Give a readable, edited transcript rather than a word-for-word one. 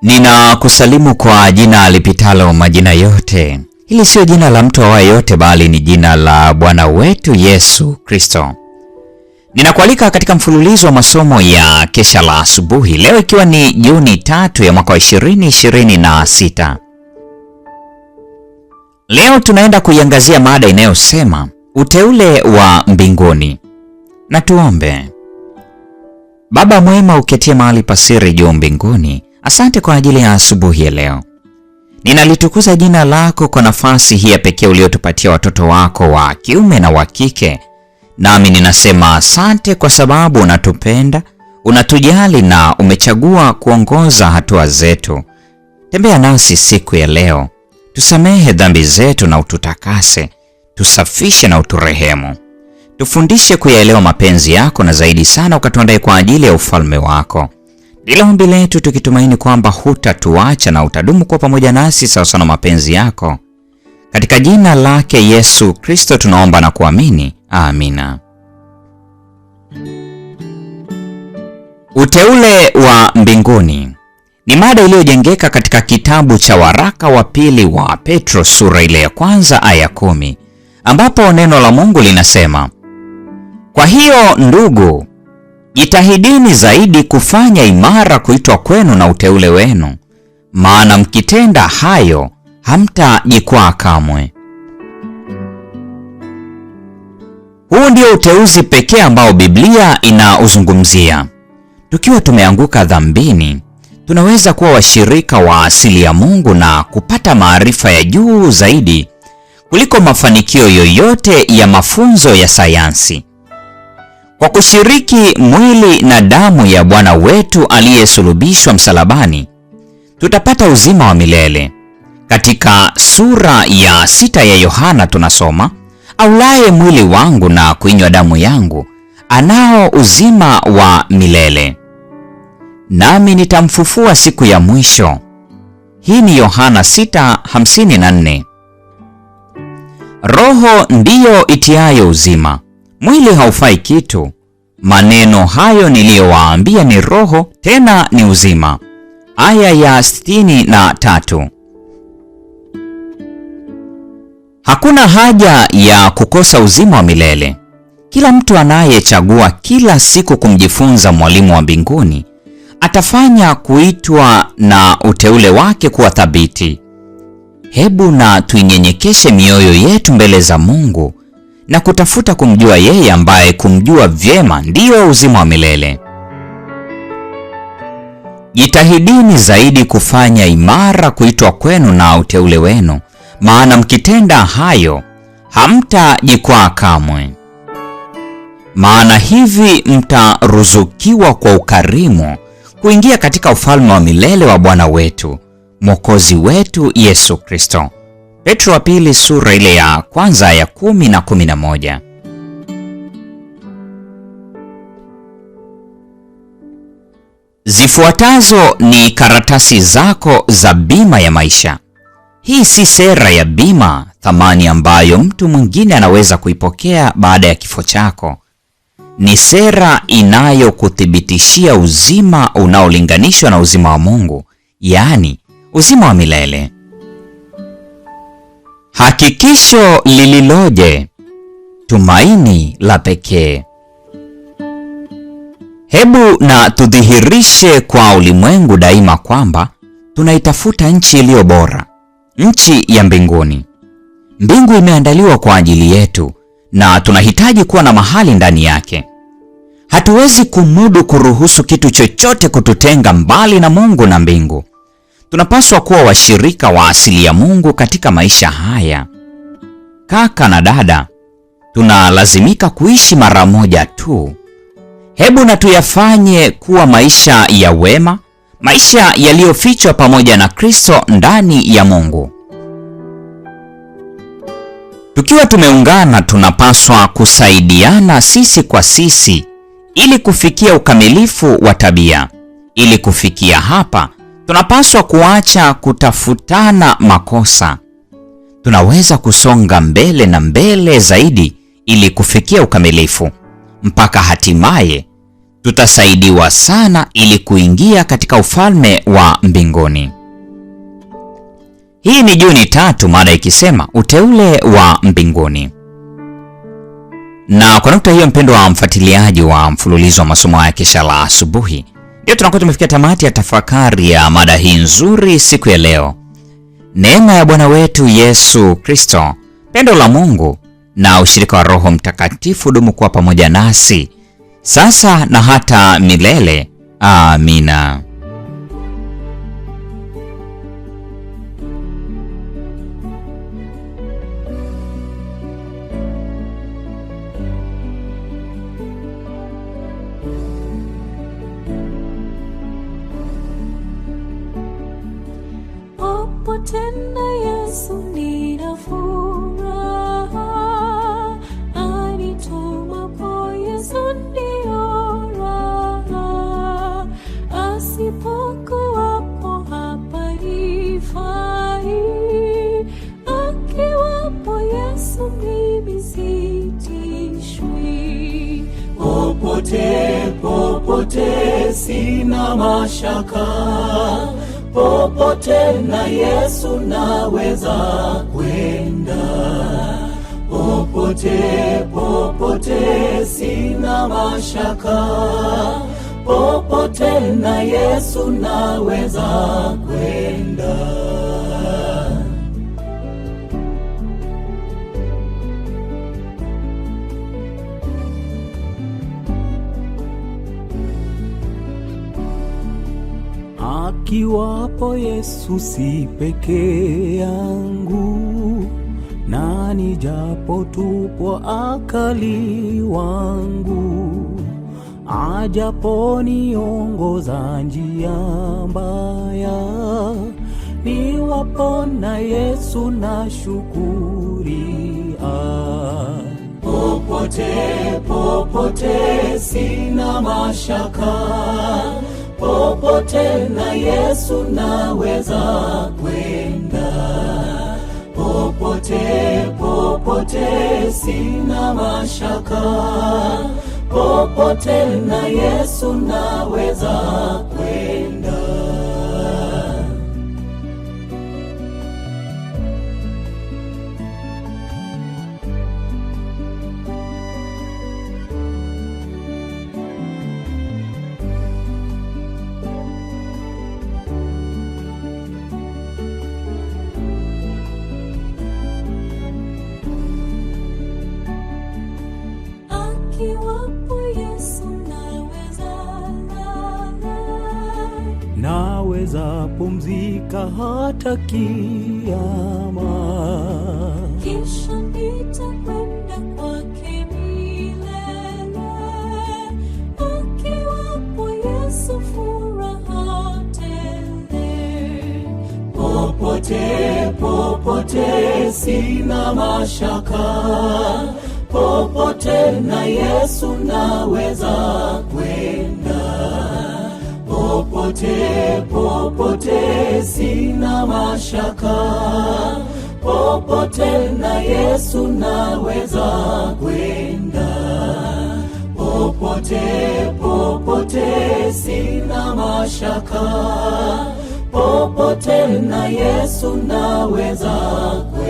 Ninakusalimu kwa jina lipitalo majina yote. Hili sio jina la mtu awaye yote, bali ni jina la Bwana wetu Yesu Kristo. Ninakualika katika mfululizo wa masomo ya kesha la asubuhi, leo ikiwa ni Juni 3 ya mwaka wa 2026. Leo tunaenda kuiangazia mada inayosema uteule wa mbinguni. Na tuombe. Baba mwema uketie mahali pasiri juu mbinguni, asante kwa ajili ya asubuhi ya leo. Ninalitukuza jina lako kwa nafasi hii ya pekee uliotupatia watoto wako wa kiume na wa kike. Nami ninasema asante kwa sababu unatupenda, unatujali na umechagua kuongoza hatua zetu. Tembea nasi siku ya leo. Tusamehe dhambi zetu na ututakase, tusafishe na uturehemu. Tufundishe kuyaelewa mapenzi yako na zaidi sana ukatuandae kwa ajili ya ufalme wako. Ndilo ombi letu tukitumaini kwamba hutatuacha na utadumu kwa pamoja nasi sawa na mapenzi yako. Katika jina lake Yesu Kristo tunaomba na kuamini. Amina. Uteule wa mbinguni ni mada iliyojengeka katika kitabu cha waraka wa pili wa Petro sura ile ya kwanza aya 10, ambapo neno la Mungu linasema, kwa hiyo ndugu, jitahidini zaidi kufanya imara kuitwa kwenu na uteule wenu, maana mkitenda hayo hamtajikwaa kamwe. Huu ndio uteuzi pekee ambao Biblia inauzungumzia. Tukiwa tumeanguka dhambini, tunaweza kuwa washirika wa asili ya Mungu na kupata maarifa ya juu zaidi kuliko mafanikio yoyote ya mafunzo ya sayansi. Kwa kushiriki mwili na damu ya Bwana wetu aliyesulubishwa msalabani, tutapata uzima wa milele. Katika sura ya 6 ya Yohana tunasoma, aulaye mwili wangu na kuinywa damu yangu anao uzima wa milele, nami nitamfufua siku ya mwisho. Hii ni Yohana 6:54. Roho ndiyo itiayo uzima, mwili haufai kitu. Maneno hayo niliyowaambia ni roho, tena ni uzima. Aya ya 63. Hakuna haja ya kukosa uzima wa milele. Kila mtu anayechagua kila siku kumjifunza mwalimu wa mbinguni atafanya kuitwa na uteule wake kuwa thabiti. Hebu na tuinyenyekeshe mioyo yetu mbele za Mungu na kutafuta kumjua yeye ambaye kumjua vyema ndiyo uzima wa milele. Jitahidini zaidi kufanya imara kuitwa kwenu na uteule wenu, maana mkitenda hayo hamtajikwaa kamwe. Maana hivi mtaruzukiwa kwa ukarimu kuingia katika ufalme wa milele wa Bwana wetu Mwokozi wetu Yesu Kristo. Petro wa pili sura ile ya kwanza ya 10 na 11. Zifuatazo ni karatasi zako za bima ya maisha. Hii si sera ya bima thamani ambayo mtu mwingine anaweza kuipokea baada ya kifo chako. Ni sera inayokuthibitishia uzima unaolinganishwa na uzima wa Mungu, yaani uzima wa milele. Hakikisho lililoje, tumaini la pekee. Hebu na tudhihirishe kwa ulimwengu daima kwamba tunaitafuta nchi iliyo bora, nchi ya mbinguni. Mbingu imeandaliwa kwa ajili yetu na tunahitaji kuwa na mahali ndani yake. Hatuwezi kumudu kuruhusu kitu chochote kututenga mbali na Mungu na mbingu. Tunapaswa kuwa washirika wa asili ya Mungu katika maisha haya. Kaka na dada, tunalazimika kuishi mara moja tu. Hebu na tuyafanye kuwa maisha ya wema, maisha yaliyofichwa pamoja na Kristo ndani ya Mungu. Tukiwa tumeungana, tunapaswa kusaidiana sisi kwa sisi ili kufikia ukamilifu wa tabia. Ili kufikia hapa, tunapaswa kuacha kutafutana makosa. Tunaweza kusonga mbele na mbele zaidi ili kufikia ukamilifu, mpaka hatimaye tutasaidiwa sana ili kuingia katika ufalme wa mbinguni. Hii ni Juni 3, mada ikisema uteule wa mbinguni. Na kwa nukta hiyo, mpendo wa mfuatiliaji wa mfululizo wa masomo ya Kesha la Asubuhi, ndio tunakuwa tumefikia tamati ya tafakari ya mada hii nzuri siku ya leo. Neema ya Bwana wetu Yesu Kristo, pendo la Mungu na ushirika wa Roho Mtakatifu dumu kuwa pamoja nasi sasa na hata milele. Amina. Tena Yesu nina furaha, anitumapo Yesu ndio raha, asipokuwapo hapa nifai, akiwapo Yesu mimi sitishwi. Popote sina mashaka, popote na Yesu naweza kwenda. Popote sina mashaka, popote na Yesu naweza kwenda. Akiwapo Yesu si peke yangu, na nijapo tupwa akali wangu, ajapo niongoza njia mbaya, niwapo na Yesu na shukuria. Popote sina mashaka, popote na Yesu naweza kwenda. Popote sina mashaka, popote na Yesu naweza kwenda. Naweza pumzika hata kiyama, kisha nitakwenda kwake milele. Akiwapo Yesu furaha tele. Popote sina mashaka, popote na Yesu naweza kwenda. Popote sina mashaka, popote na Yesu naweza kwenda. Popote sina mashaka, popote na Yesu naweza kwenda.